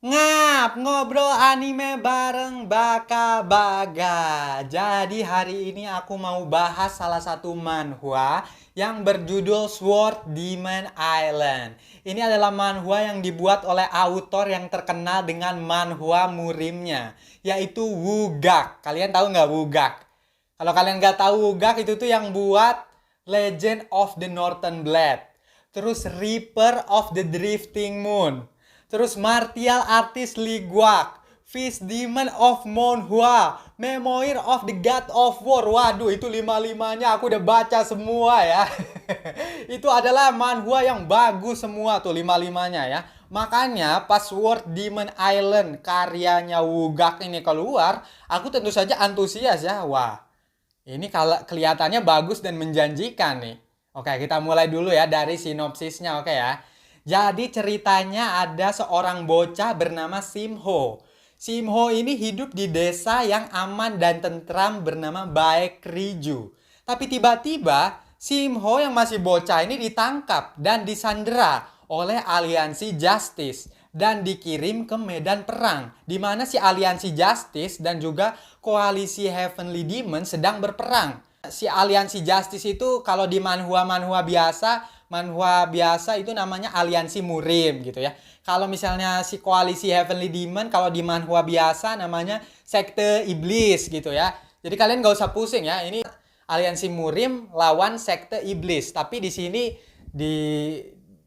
Ngap, ngobrol anime bareng Baka Baga. Jadi hari ini aku mau bahas salah satu manhwa yang berjudul Sword Demon Island. Ini adalah manhwa yang dibuat oleh autor yang terkenal dengan manhwa murimnya, yaitu Wugak. Kalian tahu nggak Wugak? Kalau kalian nggak tahu Wugak, itu tuh yang buat Legend of the Northern Blade. Terus Reaper of the Drifting Moon. Terus Martial Artist Liguak, Fish Demon of Monhua, Memoir of the God of War. Waduh, itu lima-limanya aku udah baca semua ya. Itu adalah manhwa yang bagus semua tuh lima-limanya ya. Makanya pas Sword Demon Island karyanya Wugak ini keluar, aku tentu saja antusias ya. Wah, ini kalau kelihatannya bagus dan menjanjikan nih. Oke, kita mulai dulu ya dari sinopsisnya, oke ya. Jadi ceritanya ada seorang bocah bernama Simho. Simho ini hidup di desa yang aman dan tentram bernama Baek Riju. Tapi tiba-tiba Simho yang masih bocah ini ditangkap dan disandera oleh aliansi Justice dan dikirim ke medan perang, di mana si aliansi Justice dan juga koalisi Heavenly Demon sedang berperang. Si aliansi Justice itu kalau di manhwa biasa itu namanya aliansi murim gitu ya. Kalau misalnya si koalisi Heavenly Demon kalau di manhwa biasa namanya sekte iblis gitu ya. Jadi kalian gak usah pusing ya. Ini aliansi murim lawan sekte iblis. Tapi di sini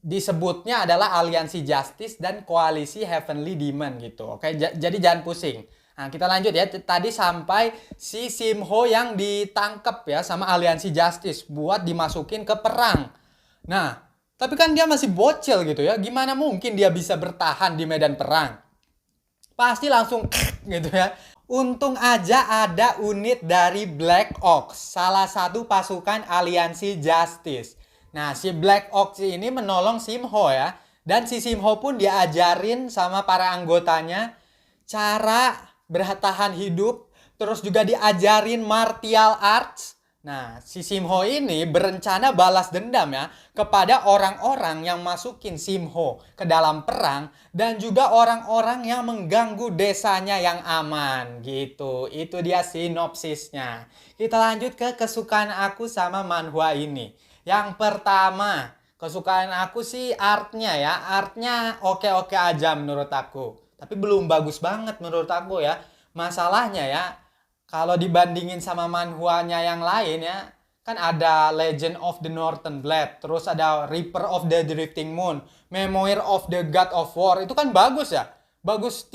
disebutnya adalah aliansi Justice dan koalisi Heavenly Demon gitu. Oke, jadi jangan pusing. Nah, kita lanjut ya. Tadi sampai si Simho yang ditangkap ya sama aliansi Justice buat dimasukin ke perang. Nah, tapi kan dia masih bocil gitu ya. Gimana mungkin dia bisa bertahan di medan perang? Pasti langsung gitu ya. Untung aja ada unit dari Black Ox, salah satu pasukan aliansi Justice. Nah, si Black Ox ini menolong Simho ya. Dan si Simho pun diajarin sama para anggotanya cara bertahan hidup, terus juga diajarin martial arts. Nah, si Simho ini berencana balas dendam ya kepada orang-orang yang masukin Simho ke dalam perang dan juga orang-orang yang mengganggu desanya yang aman gitu. Itu dia sinopsisnya. Kita lanjut ke kesukaan aku sama manhwa ini. Yang pertama, kesukaan aku sih artnya ya. Artnya oke-oke aja menurut aku. Tapi belum bagus banget menurut aku ya. Masalahnya ya, kalau dibandingin sama manhwanya yang lain ya, kan ada Legend of the Northern Blade, terus ada Reaper of the Drifting Moon, Memoir of the God of War. Itu kan bagus ya. Bagus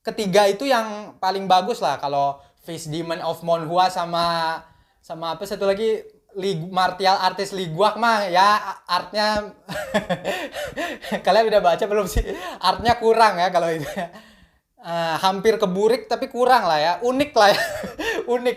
ketiga itu yang paling bagus lah kalau Fish Demon of Monhua sama apa satu lagi Martial Artist Liguak mah ya artnya kalian udah baca belum sih? Artnya kurang ya kalau itu ya. Hampir keburik tapi kurang lah ya, unik lah ya. Unik.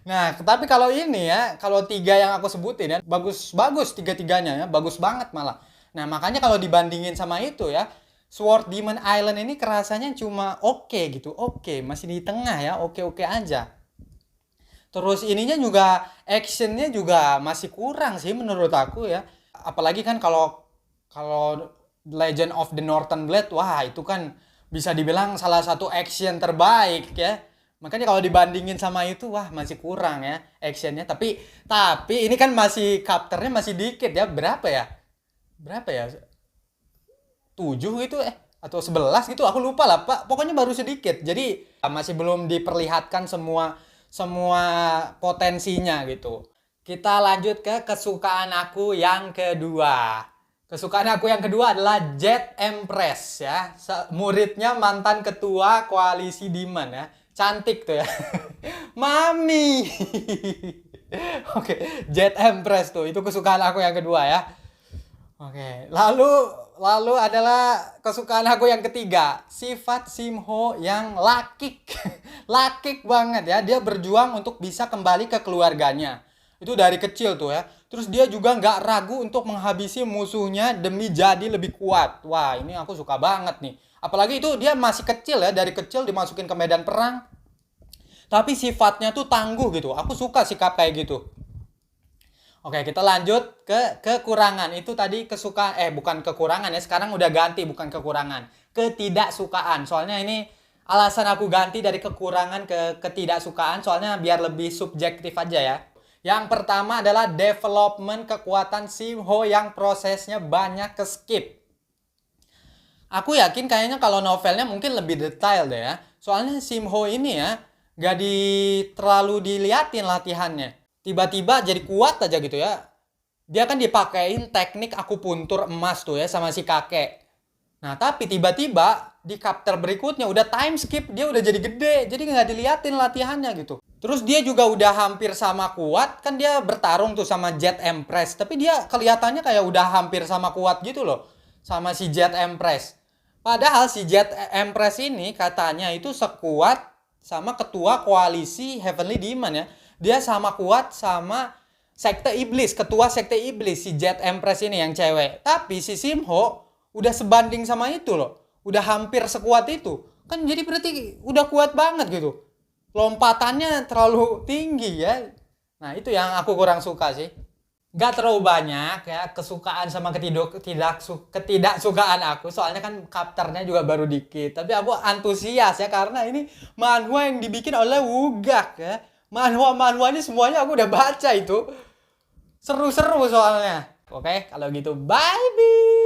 Nah, tapi kalau ini ya, kalau tiga yang aku sebutin ya, bagus tiga-tiganya ya, bagus banget malah. Nah, makanya kalau dibandingin sama itu ya, Sword Demon Island ini kerasanya cuma oke gitu, oke, masih di tengah ya, oke aja. Terus ininya juga actionnya juga masih kurang sih menurut aku ya. Apalagi kan kalau kalau Legend of the Northern Blade, wah itu kan bisa dibilang salah satu action terbaik ya. Makanya kalau dibandingin sama itu, wah masih kurang ya actionnya. Tapi ini kan masih kapternya masih dikit ya. Berapa ya? Berapa ya? 7 gitu atau 11 gitu aku lupa lah Pak. Pokoknya baru sedikit. Jadi masih belum diperlihatkan semua semua potensinya gitu. Kita lanjut ke kesukaan aku yang kedua. Kesukaan aku yang kedua adalah Jet Empress ya. Muridnya mantan ketua koalisi Demon ya. Cantik tuh ya. Mami. Oke, Jet Empress tuh. Itu kesukaan aku yang kedua ya. Oke, lalu adalah kesukaan aku yang ketiga, sifat Simho yang lakik. Lakik banget ya. Dia berjuang untuk bisa kembali ke keluarganya. Itu dari kecil tuh ya. Terus dia juga nggak ragu untuk menghabisi musuhnya demi jadi lebih kuat. Wah, ini aku suka banget nih. Apalagi itu dia masih kecil ya, dari kecil dimasukin ke medan perang. Tapi sifatnya tuh tangguh gitu. Aku suka sikap kayak gitu. Oke, kita lanjut ke kekurangan. Itu tadi kesukaan, bukan kekurangan ya. Sekarang udah ganti, bukan kekurangan. ketidaksukaan. Soalnya ini alasan aku ganti dari kekurangan ke ketidaksukaan, soalnya biar lebih subjektif aja ya. Yang pertama adalah development kekuatan Simho yang prosesnya banyak ke skip. Aku yakin kayaknya kalau novelnya mungkin lebih detail deh ya. Soalnya Simho ini ya gak terlalu diliatin latihannya. Tiba-tiba jadi kuat aja gitu ya. Dia kan dipakein teknik akupuntur emas tuh ya sama si kakek. Nah tapi tiba-tiba di chapter berikutnya udah time skip, dia udah jadi gede. Jadi nggak diliatin latihannya gitu. Terus dia juga udah hampir sama kuat. Kan dia bertarung tuh sama Jet Empress. Tapi dia kelihatannya kayak udah hampir sama kuat gitu loh. Sama si Jet Empress. Padahal si Jet Empress ini katanya itu sekuat sama ketua koalisi Heavenly Demon ya. Dia sama kuat sama sekte iblis, ketua sekte iblis, si Jet Empress ini yang cewek. Tapi si Simho udah sebanding sama itu loh. Udah hampir sekuat itu. Kan jadi berarti udah kuat banget gitu. Lompatannya terlalu tinggi ya. Nah itu yang aku kurang suka sih. Gak terlalu banyak ya kesukaan sama ketidaksukaan aku. Soalnya kan chapternya juga baru dikit. Tapi aku antusias ya karena ini manhwa yang dibikin oleh Wugak ya. Manhwa-manhwanya semuanya aku udah baca itu. Seru-seru soalnya. Oke, kalau gitu bye-bye.